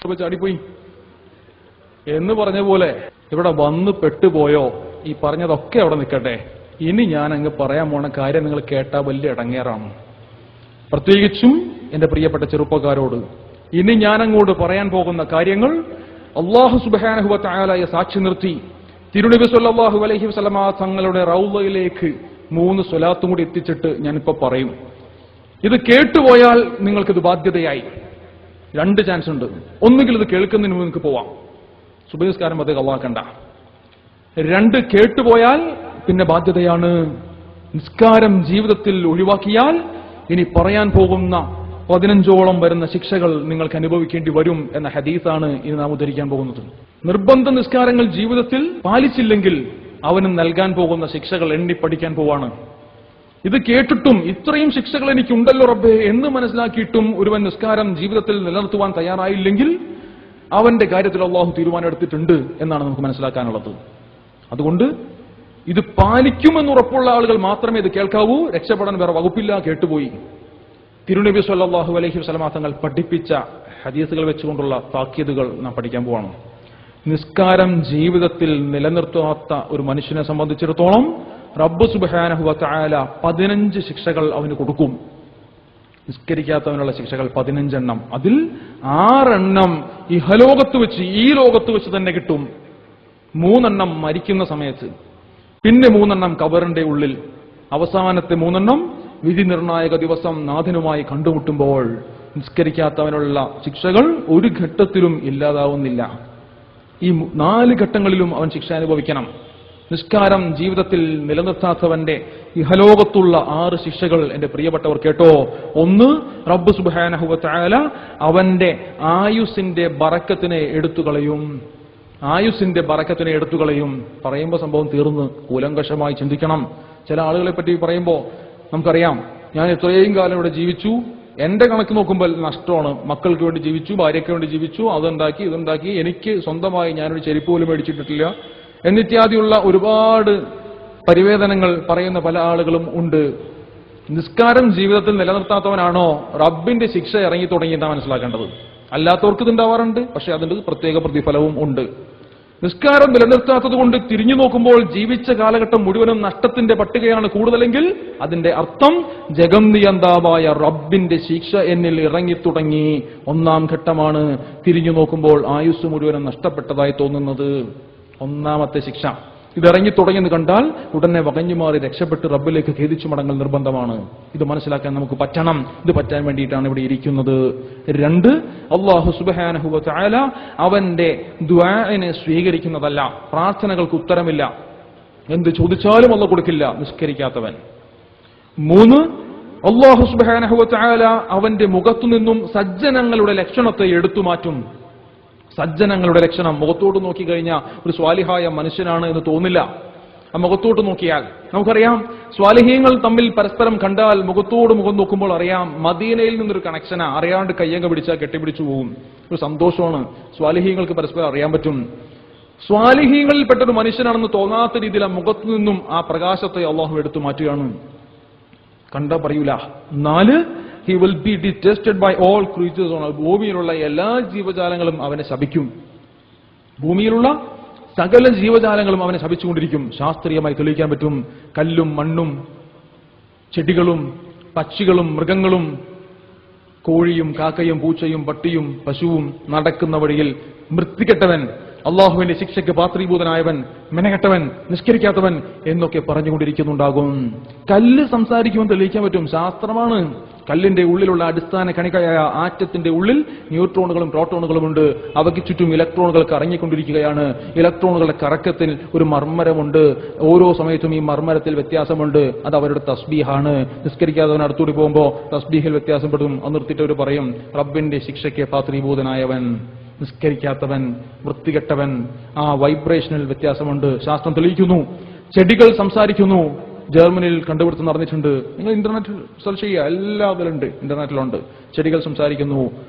ചാടിപ്പോയി എന്ന് പറഞ്ഞ പോലെ ഇവിടെ വന്ന് പെട്ടുപോയോ? ഈ പറഞ്ഞതൊക്കെ അവിടെ നിൽക്കട്ടെ. ഇനി ഞാൻ അങ്ങ് പറയാൻ പോണ കാര്യം നിങ്ങൾ കേട്ടാൽ വലിയ ഇടങ്ങേറാണ്. പ്രത്യേകിച്ചും എന്റെ പ്രിയപ്പെട്ട ചെറുപ്പക്കാരോട് ഇനി ഞാൻ അങ്ങോട്ട് പറയാൻ പോകുന്ന കാര്യങ്ങൾ അല്ലാഹു സുബ്ഹാനഹു വ തആലയെ സാക്ഷി നിർത്തി തിരുനബി സല്ലല്ലാഹു അലൈഹി വസല്ലമ തങ്ങളുടെ റൗളയിലേക്ക് 3 സ്വലാത്തും കൂടി എത്തിച്ചിട്ട് ഞാനിപ്പോ പറയും. ഇത് കേട്ടുപോയാൽ നിങ്ങൾക്കിത് ബാധ്യതയായി. 2 ചാൻസ് ഉണ്ട്. ഒന്നുകിൽ ഇത് കേൾക്കുന്നതിന് മുമ്പ് നിങ്ങൾക്ക് പോവാം, സുബഹി നിസ്കാരം അത് കളവാക്കണ്ട. 2 കേട്ടുപോയാൽ പിന്നെ ബാധ്യതയാണ്. നിസ്കാരം ജീവിതത്തിൽ ഒഴിവാക്കിയാൽ ഇനി പറയാൻ പോകുന്ന 15ഓളം വരുന്ന ശിക്ഷകൾ നിങ്ങൾക്ക് അനുഭവിക്കേണ്ടി വരും എന്ന ഹദീസാണ് ഇനി നാം ഉദ്ധരിക്കാൻ പോകുന്നത്. നിർബന്ധ നിസ്കാരങ്ങൾ ജീവിതത്തിൽ പാലിച്ചില്ലെങ്കിൽ അവന് നൽകാൻ പോകുന്ന ശിക്ഷകൾ എണ്ണിപ്പടിക്കാൻ പോവാണ്. ഇത് കേട്ടിട്ടും ഇത്രയും ശിക്ഷകൾ എനിക്കുണ്ടല്ലോ റബ്ബേ എന്ന് മനസ്സിലാക്കിയിട്ടും ഒരുവൻ നിസ്കാരം ജീവിതത്തിൽ നിലനിർത്തുവാൻ തയ്യാറായില്ലെങ്കിൽ അവന്റെ കാര്യത്തിൽ അല്ലാഹു തീരുമാനമെടുത്തിട്ടുണ്ട് എന്നാണ് നമുക്ക് മനസ്സിലാക്കാനുള്ളത്. അതുകൊണ്ട് ഇത് പാലിക്കുമെന്നുറപ്പുള്ള ആളുകൾ മാത്രമേ ഇത് കേൾക്കാവൂ. രക്ഷപ്പെടാൻ വേറെ വകുപ്പില്ല. കേട്ടുപോയി. തിരുനബി സല്ലല്ലാഹു അലൈഹി വസല്ലമ തങ്ങൾ പഠിപ്പിച്ച ഹദീസുകൾ വെച്ചുകൊണ്ടുള്ള താക്കീതുകൾ നാം പഠിക്കാൻ പോവാണ്. നിസ്കാരം ജീവിതത്തിൽ നിലനിർത്താത്ത ഒരു മനുഷ്യനെ സംബന്ധിച്ചിടത്തോളം റബ്ബ് സുബ്ഹാനഹു വ തആല 15 ശിക്ഷകൾ അവന് കൊടുക്കും. നിസ്കരിക്കാത്തവനുള്ള ശിക്ഷകൾ 15 എണ്ണം. അതിൽ 6 എണ്ണം ഇഹലോകത്ത് വെച്ച്, ഈ ലോകത്ത് വെച്ച് തന്നെ കിട്ടും. 3 എണ്ണം മരിക്കുന്ന സമയത്ത്, പിന്നെ 3 എണ്ണം ഖബറിന്റെ ഉള്ളിൽ, അവസാനത്തെ 3 എണ്ണം വിധി നിർണായക ദിവസം നാഥനുമായി കണ്ടുമുട്ടുമ്പോൾ. നിസ്കരിക്കാത്തവനുള്ള ശിക്ഷകൾ ഒരു ഘട്ടത്തിലും ഇല്ലാതാവുന്നില്ല. ഈ 4 ഘട്ടങ്ങളിലും അവൻ ശിക്ഷ അനുഭവിക്കണം. നിസ്കാരം ജീവിതത്തിൽ നിലനിർത്താത്തവന്റെ ഇഹലോകത്തുള്ള 6 ശിക്ഷകൾ എന്റെ പ്രിയപ്പെട്ടവർ കേട്ടോ. 1, റബ്ബ് സുബ്ഹാനഹു വ തആല അവന്റെ ആയുസ്സിന്റെ ബറക്കത്തിനെ എടുത്തുകളയും. ആയുസ്സിന്റെ ബറക്കത്തിനെ എടുത്തുകളയും. പറയുമ്പോൾ സംഭവം തീർന്ന്. കൂലങ്കഷമായി ചിന്തിക്കണം. ചില ആളുകളെ പറ്റി പറയുമ്പോൾ നമുക്കറിയാം, ഞാൻ ഇത്രയും കാലം ഇവിടെ ജീവിച്ചു, എന്റെ കണക്ക് നോക്കുമ്പോൾ നഷ്ടമാണ്. മക്കൾക്ക് വേണ്ടി ജീവിച്ചു, ഭാര്യയ്ക്ക് വേണ്ടി ജീവിച്ചു, അതുണ്ടാക്കി ഇതുണ്ടാക്കി, എനിക്ക് സ്വന്തമായി ഞാനൊരു ചെരുപ്പ് പോലും മേടിച്ചിട്ടില്ല എന്നിത്യാദിയുള്ള ഒരുപാട് പരിവേദനങ്ങൾ പറയുന്ന പല ആളുകളും ഉണ്ട്. നിസ്കാരം ജീവിതത്തിൽ നിലനിർത്താത്തവനാണോ റബ്ബിന്റെ ശിക്ഷ ഇറങ്ങി തുടങ്ങിയെന്നാണ് മനസ്സിലാക്കേണ്ടത്. അല്ലാത്തവർക്ക് ഇതുണ്ടാവാറുണ്ട്, പക്ഷെ അതിന്റെ പ്രത്യേക പ്രതിഫലവും ഉണ്ട്. നിസ്കാരം നിലനിർത്താത്തത് കൊണ്ട് തിരിഞ്ഞു നോക്കുമ്പോൾ ജീവിച്ച കാലഘട്ടം മുഴുവനും നഷ്ടത്തിന്റെ പട്ടികയാണ് കൂടുതലെങ്കിൽ അതിന്റെ അർത്ഥം ജഗം നിയന്താവായ റബ്ബിന്റെ ശിക്ഷ എന്നിൽ ഇറങ്ങിത്തുടങ്ങി. 1ാം ഘട്ടമാണ് തിരിഞ്ഞു നോക്കുമ്പോൾ ആയുസ് മുഴുവനും നഷ്ടപ്പെട്ടതായി തോന്നുന്നത്. 1ാമത്തെ ശിക്ഷ. ഇതിറങ്ങി തുടങ്ങിയെന്ന് കണ്ടാൽ ഉടനെ വകഞ്ഞുമാറി രക്ഷപ്പെട്ട് റബ്ബിലേക്ക് ഖേദിച്ചു മടങ്ങൽ നിർബന്ധമാണ്. ഇത് മനസ്സിലാക്കാൻ നമുക്ക് പറ്റണം. ഇത് പറ്റാൻ വേണ്ടിയിട്ടാണ് ഇവിടെ ഇരിക്കുന്നത്. 2, അല്ലാഹു സുബ്ഹാനഹു വ തആല അവന്റെ ദുആഇനെ സ്വീകരിക്കുന്നതല്ല. പ്രാർത്ഥനകൾക്ക് ഉത്തരമില്ല. എന്ത് ചോദിച്ചാലും അല്ലാഹു കൊടുക്കില്ല നിസ്കരിക്കാത്തവൻ. 3, അല്ലാഹു സുബ്ഹാനഹു വ തആല അവന്റെ മുഖത്തു നിന്നും സജ്ജനങ്ങളുടെ ലക്ഷണത്തെ എടുത്തു മാറ്റും. സജ്ജനങ്ങളുടെ ലക്ഷണം മുഖത്തോട്ട് നോക്കിക്കഴിഞ്ഞാൽ ഒരു സ്വാലിഹായ മനുഷ്യനാണ് എന്ന് തോന്നില്ല. ആ മുഖത്തോട്ട് നോക്കിയാൽ നമുക്കറിയാം, സ്വാലിഹീങ്ങൾ തമ്മിൽ പരസ്പരം കണ്ടാൽ മുഖത്തോട് മുഖം നോക്കുമ്പോൾ അറിയാം മദീനയിൽ നിന്നൊരു കണക്ഷനാ. അറിയാണ്ട് കയ്യങ്ക പിടിച്ചാൽ കെട്ടിപ്പിടിച്ചു പോകും. ഒരു സന്തോഷമാണ്. സ്വാലിഹീങ്ങൾക്ക് പരസ്പരം അറിയാൻ പറ്റും. സ്വാലിഹീങ്ങളിൽപ്പെട്ടൊരു മനുഷ്യനാണെന്ന് തോന്നാത്ത രീതിയിൽ ആ മുഖത്തു നിന്നും ആ പ്രകാശത്തെ അള്ളാഹു എടുത്തു മാറ്റുകയാണ്. കണ്ടാ പറയൂല. 4, he will be detested by all creatures on earth. ഭൂമിയിലുള്ള എല്ലാ ജീവജാലങ്ങളും അവനെ ശപിക്കും. ഭൂമിയിലുള്ള സകല ജീവജാലങ്ങളും അവനെ ശപിച്ചുകൊണ്ടിരിക്കും. ശാസ്ത്രീയമായി തെളിയിക്കാൻ പറ്റും. കല്ലും മണ്ണും ചെടികളും പക്ഷികളും മൃഗങ്ങളും കോഴിയും കാക്കയും പൂച്ചയും പട്ടിയും പശുവും നടക്കുന്ന വഴിയിൽ വൃത്തികെട്ടവൻ, അള്ളാഹുവിന്റെ ശിക്ഷയ്ക്ക് പാത്രീഭൂതനായവൻ, മെനകെട്ടവൻ, നിഷ്കരിക്കാത്തവൻ എന്നൊക്കെ പറഞ്ഞുകൊണ്ടിരിക്കുന്നുണ്ടാകും. കല്ല് സംസാരിക്കുമെന്ന് തെളിയിക്കാൻ പറ്റും. ശാസ്ത്രമാണ്. കല്ലിന്റെ ഉള്ളിലുള്ള അടിസ്ഥാന കണികയായ ആറ്റത്തിന്റെ ഉള്ളിൽ ന്യൂട്രോണുകളും പ്രോട്ടോണുകളും ഉണ്ട്. അവയ്ക്ക് ചുറ്റും ഇലക്ട്രോണുകൾ കറങ്ങിക്കൊണ്ടിരിക്കുകയാണ്. ഇലക്ട്രോണുകളുടെ കറക്കത്തിൽ ഒരു മർമ്മരമുണ്ട്. ഓരോ സമയത്തും ഈ മർമ്മരത്തിൽ വ്യത്യാസമുണ്ട്. അത് അവരുടെ തസ്ബീഹാണ്. നിസ്കരിക്കാത്തവൻ അടുത്തൂടി പോകുമ്പോൾ തസ്ബീഹിൽ വ്യത്യാസപ്പെടും. അത് നിർത്തിയിട്ട് അവർ പറയും റബ്ബിന്റെ ശിക്ഷയ്ക്ക് പാത്രീഭൂതനായവൻ, നിസ്കരിക്കാത്തവൻ, വൃത്തികെട്ടവൻ. ആ വൈബ്രേഷനിൽ വ്യത്യാസമുണ്ട്. ശാസ്ത്രം തെളിയിക്കുന്നു. ചെടികൾ സംസാരിക്കുന്നു. ജർമ്മനിയിൽ കണ്ടുപിടുത്തം നടന്നിട്ടുണ്ട്. നിങ്ങൾ ഇന്റർനെറ്റിൽ സെർച്ച് ചെയ്യുക, എല്ലാ അതിലുണ്ട്, ഇന്റർനെറ്റിലുണ്ട്. ചെടികൾ സംസാരിക്കുന്നു.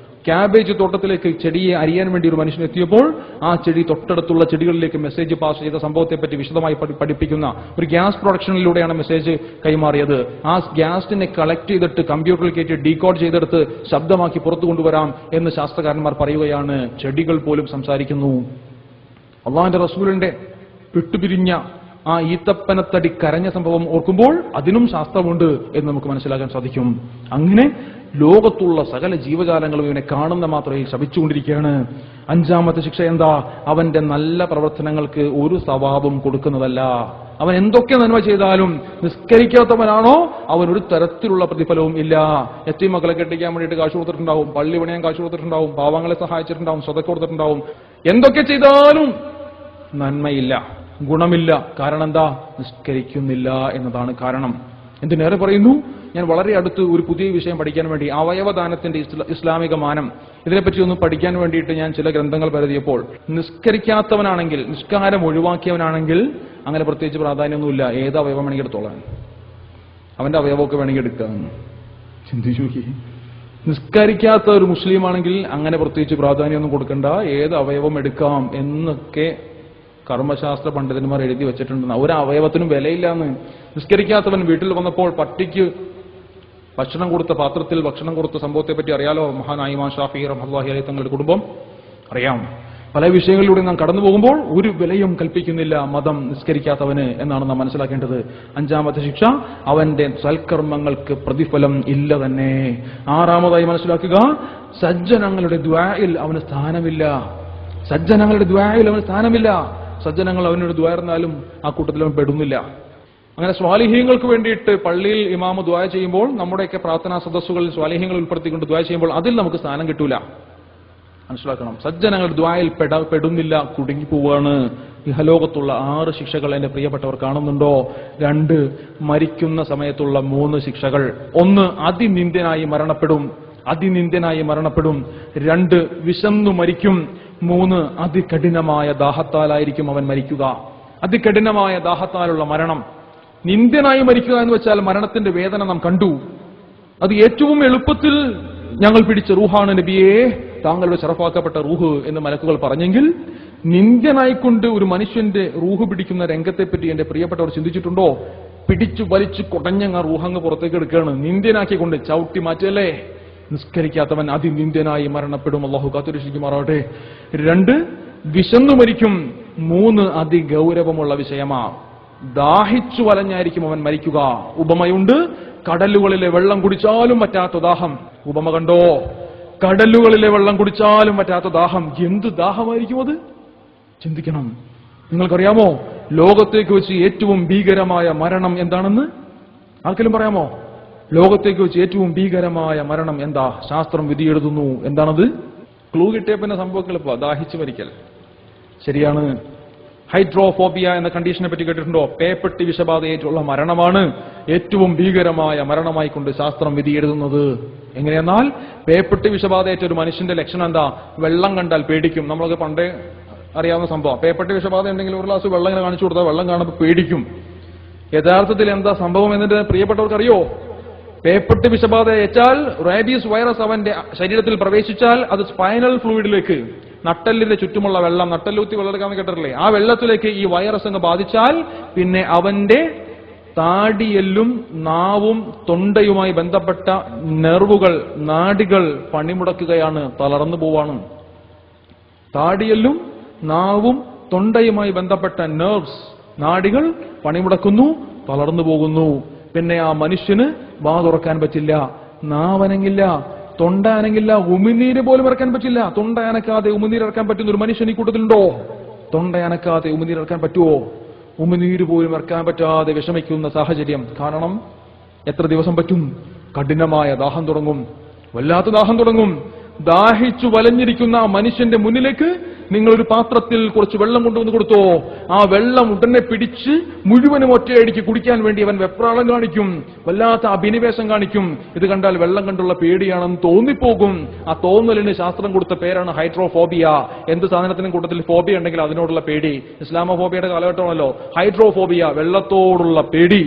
ക്യാബേജ് തോട്ടത്തിലേക്ക് ചെടിയെ അരിയാൻ വേണ്ടി ഒരു മനുഷ്യൻ എത്തിയപ്പോൾ ആ ചെടി തൊട്ടടുത്തുള്ള ചെടികളിലേക്ക് മെസ്സേജ് പാസ് ചെയ്ത സംഭവത്തെപ്പറ്റി വിശദമായി പഠിപ്പിക്കുന്ന ഒരു ഗ്യാസ് പ്രൊഡക്ഷനിലൂടെയാണ് മെസ്സേജ് കൈമാറിയത്. ആ ഗ്യാസിനെ കളക്ട് ചെയ്തിട്ട് കമ്പ്യൂട്ടറിൽ കയറ്റി ഡീകോഡ് ചെയ്തെടുത്ത് ശബ്ദമാക്കി പുറത്തു കൊണ്ടുവരാം എന്ന് ശാസ്ത്രകാരന്മാർ പറയുകയാണ്. ചെടികൾ പോലും സംസാരിക്കുന്നു. അള്ളാഹുവിന്റെ റസൂലിന്റെ വിട്ടുപിരിഞ്ഞ ആ ഈത്തപ്പനത്തടി കരഞ്ഞ സംഭവം ഓർക്കുമ്പോൾ അതിനും ശാസ്ത്രമുണ്ട് എന്ന് നമുക്ക് മനസ്സിലാക്കാൻ സാധിക്കും. അങ്ങനെ ലോകത്തുള്ള സകല ജീവജാലങ്ങളും ഇവനെ കാണുന്ന മാത്രയിൽ ശപിച്ചുകൊണ്ടിരിക്കുകയാണ്. അഞ്ചാമത്തെ ശിക്ഷ എന്താ? അവന്റെ നല്ല പ്രവർത്തനങ്ങൾക്ക് ഒരു സവാബും കൊടുക്കുന്നതല്ല. അവൻ എന്തൊക്കെ നന്മ ചെയ്താലും നിസ്കരിക്കാത്തവനാണോ അവൻ ഒരു തരത്തിലുള്ള പ്രതിഫലവും ഇല്ല. യത്തീം മക്കളെ കെട്ടിക്കാൻ വേണ്ടിയിട്ട് കാശ് കൊടുത്തിട്ടുണ്ടാവും, പള്ളി പണിയാൻ കാശ് കൊടുത്തിട്ടുണ്ടാവും, പാവങ്ങളെ സഹായിച്ചിട്ടുണ്ടാവും, സ്വതക്ക കൊടുത്തിട്ടുണ്ടാവും. എന്തൊക്കെ ചെയ്താലും നന്മയില്ല, ഗുണമില്ല. കാരണം എന്താ? നിസ്കരിക്കുന്നില്ല എന്നതാണ് കാരണം. എന്തിനേറെ പറയുന്നു, ഞാൻ വളരെ അടുത്ത് ഒരു പുതിയ വിഷയം പഠിക്കാൻ വേണ്ടി അവയവദാനത്തിന്റെ ഇസ്ലാമിക മാനം ഇതിനെപ്പറ്റി ഒന്ന് പഠിക്കാൻ വേണ്ടിയിട്ട് ഞാൻ ചില ഗ്രന്ഥങ്ങൾ പരതിയപ്പോൾ നിസ്കരിക്കാത്തവനാണെങ്കിൽ, നിസ്കാരം ഒഴിവാക്കിയവനാണെങ്കിൽ അങ്ങനെ പ്രത്യേകിച്ച് പ്രാധാന്യമൊന്നുമില്ല. ഏത് അവയവം വേണമെങ്കിൽ എടുത്തോളാൻ, അവന്റെ അവയവമൊക്കെ വേണമെങ്കിൽ എടുക്കാൻ. ചിന്തിച്ചു നോക്കി. നിസ്കരിക്കാത്ത ഒരു മുസ്ലിം ആണെങ്കിൽ അങ്ങനെ പ്രത്യേകിച്ച് പ്രാധാന്യമൊന്നും കൊടുക്കണ്ട, ഏത് അവയവം എടുക്കാം എന്നൊക്കെ കർമ്മശാസ്ത്ര പണ്ഡിതന്മാർ എഴുതി വെച്ചിട്ടുണ്ടെന്ന്. ഒരു അവയവത്തിനും വിലയില്ലാന്ന്. നിസ്കരിക്കാത്തവൻ വീട്ടിൽ വന്നപ്പോൾ പട്ടിക്ക് ഭക്ഷണം കൊടുത്ത പാത്രത്തിൽ ഭക്ഷണം കൊടുത്ത സംഭവത്തെ പറ്റി അറിയാലോ. മഹാനായ ഇമാം ഷാഫിഈ റഹ്മത്തുള്ളാഹി അലൈഹി തങ്ങളുടെ കുടുംബം അറിയാം. പല വിഷയങ്ങളിലൂടെ നാം കടന്നു പോകുമ്പോൾ ഒരു വിലയും കൽപ്പിക്കുന്നില്ല മതം നിസ്കരിക്കാത്തവന് എന്നാണ് നാം മനസ്സിലാക്കേണ്ടത്. അഞ്ചാമത്തെ ശിക്ഷ, അവന്റെ സൽക്കർമ്മങ്ങൾക്ക് പ്രതിഫലം ഇല്ല തന്നെ. ആറാമതായി മനസ്സിലാക്കുക, സജ്ജനങ്ങളുടെ ദുആയിൽ അവന് സ്ഥാനമില്ല. സജ്ജനങ്ങളുടെ ദുആയിൽ അവന് സ്ഥാനമില്ല. സജ്ജനങ്ങൾ അവനോട് ദുആർന്നാലും ആ കൂട്ടത്തിൽ അവൻ പെടുന്നില്ല. അങ്ങനെ സ്വാലിഹീങ്ങൾക്ക് വേണ്ടിയിട്ട് പള്ളിയിൽ ഇമാമ് ദുആ ചെയ്യുമ്പോൾ, നമ്മുടെയൊക്കെ പ്രാർത്ഥനാ സദസ്സുകളിൽ സ്വാലിഹീങ്ങൾ ഉൾപ്പെടുത്തിക്കൊണ്ട് ദുആ ചെയ്യുമ്പോൾ അതിൽ നമുക്ക് സ്ഥാനം കിട്ടൂല. മനസ്സിലാക്കണം. സജ്ജനങ്ങൾ ദുആയിൽ പെടുന്നില്ല, കുടുങ്ങിപ്പോവാണ്. ഇഹലോകത്തുള്ള 6 ശിക്ഷകൾ എന്റെ പ്രിയപ്പെട്ടവർ കാണുന്നുണ്ടോ? 2 മരിക്കുന്ന സമയത്തുള്ള 3 ശിക്ഷകൾ. 1 അതിനിന്ദ്യനായി മരണപ്പെടും, അതിനിന്ദ്യനായി മരണപ്പെടും. 2 വിശന്നു മരിക്കും. 3 അതികഠിനമായ ദാഹത്താലായിരിക്കും അവൻ മരിക്കുക. അതികഠിനമായ ദാഹത്താലുള്ള മരണം. നിന്ദ്യനായി മരിക്കുക എന്ന് വെച്ചാൽ മരണത്തിന്റെ വേദന നാം കണ്ടു. അത് ഏറ്റവും എളുപ്പത്തിൽ ഞങ്ങൾ പിടിച്ച റൂഹാണ് നബിയെ, താങ്കളുടെ ശറഫാക്കപ്പെട്ട റൂഹ് എന്ന് മലക്കുകൾ പറഞ്ഞെങ്കിൽ, നിന്ദ്യനായിക്കൊണ്ട് ഒരു മനുഷ്യന്റെ റൂഹ് പിടിക്കുന്ന രംഗത്തെപ്പറ്റി എന്റെ പ്രിയപ്പെട്ടവർ ചിന്തിച്ചിട്ടുണ്ടോ? പിടിച്ചു വലിച്ചു കൊടഞ്ഞങ്ങ റൂഹങ്ങ് പുറത്തേക്ക് എടുക്കുകയാണ്, നിന്ദ്യനാക്കിക്കൊണ്ട് ചവിട്ടി മാറ്റല്ലേ. നിസ്കരിക്കാത്തവൻ അതിനിന്ദ്യനായി മരണപ്പെടും. അല്ലാഹു കാത്തുരക്ഷിക്കുമാറാവട്ടെ. 2 വിശന്നു മരിക്കും. 3 അതിഗൗരവമുള്ള വിഷയമാ. ദാഹിച്ചു വലഞ്ഞായിരിക്കും അവൻ മരിക്കുക. ഉപമയുണ്ട്, കടലുകളിലെ വെള്ളം കുടിച്ചാലും പറ്റാത്ത ദാഹം. ഉപമ കണ്ടോ? കടലുകളിലെ വെള്ളം കുടിച്ചാലും പറ്റാത്ത ദാഹം. എന്ത് ദാഹമായിരിക്കും അത്? ചിന്തിക്കണം. നിങ്ങൾക്കറിയാമോ ലോകത്തേക്ക് വെച്ച് ഏറ്റവും ഭീകരമായ മരണം എന്താണെന്ന്? ആർക്കെങ്കിലും പറയാമോ? ലോകത്തേക്ക് വെച്ച് ഏറ്റവും ഭീകരമായ മരണം എന്താ? ശാസ്ത്രം വിധിയെഴുതുന്നു. എന്താണത്? ക്ലൂ കിട്ടിയ പിന്നെ സംഭവങ്ങൾ ഇപ്പൊ ദാഹിച്ചു മരിക്കൽ. ശരിയാണ്. ഹൈഡ്രോഫോബിയ എന്ന കണ്ടീഷനെ പറ്റി കേട്ടിട്ടുണ്ടോ? പേപ്പട്ടി വിഷബാധയേറ്റുള്ള മരണമാണ് ഏറ്റവും ഭീകരമായ മരണമായിക്കൊണ്ട് ശാസ്ത്രം വിധിയെഴുതുന്നത്. എങ്ങനെയെന്നാൽ, പേപ്പട്ടി വിഷബാധയേറ്റ ഒരു മനുഷ്യന്റെ ലക്ഷണം എന്താ? വെള്ളം കണ്ടാൽ പേടിക്കും. നമ്മളൊക്കെ പണ്ടേ അറിയാവുന്ന സംഭവം. പേപ്പട്ടി വിഷബാധ ഉണ്ടെങ്കിൽ ഒരു ഗ്ലാസ് വെള്ളം ഇങ്ങനെ കാണിച്ചു കൊടുത്താൽ വെള്ളം കാണുമ്പോൾ പേടിക്കും. യഥാർത്ഥത്തിൽ എന്താ സംഭവം എന്നിട്ട് പ്രിയപ്പെട്ടവർക്ക് അറിയോ? പേപ്പട്ടി വിഷബാധ ഏറ്റാൽ റാബീസ് വൈറസ് അവന്റെ ശരീരത്തിൽ പ്രവേശിച്ചാൽ അത് സ്പൈനൽ ഫ്ലൂയിഡിലേക്ക്, നട്ടെല്ലിന്റെ ചുറ്റുമുള്ള വെള്ളം, നട്ടെല്ലൂത്തി വെള്ളമെടുക്കാന്ന് കേട്ടിട്ടില്ലേ, ആ വെള്ളത്തിലേക്ക് ഈ വൈറസ് അങ്ങ് ബാധിച്ചാൽ പിന്നെ അവന്റെ താടിയെല്ലും നാവും തൊണ്ടയുമായി ബന്ധപ്പെട്ട നെർവുകൾ, നാഡികൾ പണിമുടക്കുകയാണ്, തളർന്നു പോവാണ്. താടിയെല്ലും നാവും തൊണ്ടയുമായി ബന്ധപ്പെട്ട നെർവ്സ്, നാഡികൾ പണിമുടക്കുന്നു, തളർന്നു പോകുന്നു. പിന്നെ ആ മനുഷ്യന് വാ തുറക്കാൻ പറ്റില്ല, നാവനങ്ങില്ല, തൊണ്ട അനങ്ങില്ല, ഉമിനീര് പോലും ഇറക്കാൻ പറ്റില്ല. തൊണ്ട അനക്കാതെ ഉമിനീര് ഇറക്കാൻ പറ്റുന്ന ഒരു മനുഷ്യൻ ഈ കൂട്ടത്തിലുണ്ടോ? തൊണ്ട അനക്കാതെ ഉമിനീര് ഇറക്കാൻ പറ്റുമോ? ഉമിനീര് പോലും ഇറക്കാൻ പറ്റാതെ വിഷമിക്കുന്ന സാഹചര്യം. കാരണം എത്ര ദിവസം പറ്റും? കഠിനമായ ദാഹം തുടങ്ങും, വല്ലാത്ത ദാഹം തുടങ്ങും. ദാഹിച്ചു വലഞ്ഞിരിക്കുന്ന ആ മനുഷ്യന്റെ മുന്നിലേക്ക് നിങ്ങളൊരു പാത്രത്തിൽ കുറച്ച് വെള്ളം കൊണ്ടുവന്ന് കൊടുത്തോ, ആ വെള്ളം ഉടനെ പിടിച്ച് മുഴുവനും ഒറ്റയടിക്ക് കുടിക്കാൻ വേണ്ടി അവൻ വെപ്രാളം കാണിക്കും, വല്ലാത്ത അഭിനിവേശം കാണിക്കും. ഇത് കണ്ടാൽ വെള്ളം കണ്ടുള്ള പേടിയാണെന്ന് തോന്നിപ്പോകും. ആ തോന്നലിന് ശാസ്ത്രം കൊടുത്ത പേരാണ് ഹൈഡ്രോഫോബിയ. എന്ത് സാധനത്തിനും കൂട്ടത്തിൽ ഫോബിയ ഉണ്ടെങ്കിൽ അതിനോടുള്ള പേടി. ഇസ്ലാമോഫോബിയയുടെ കാലഘട്ടമാണല്ലോ. ഹൈഡ്രോഫോബിയ, വെള്ളത്തോടുള്ള പേടി.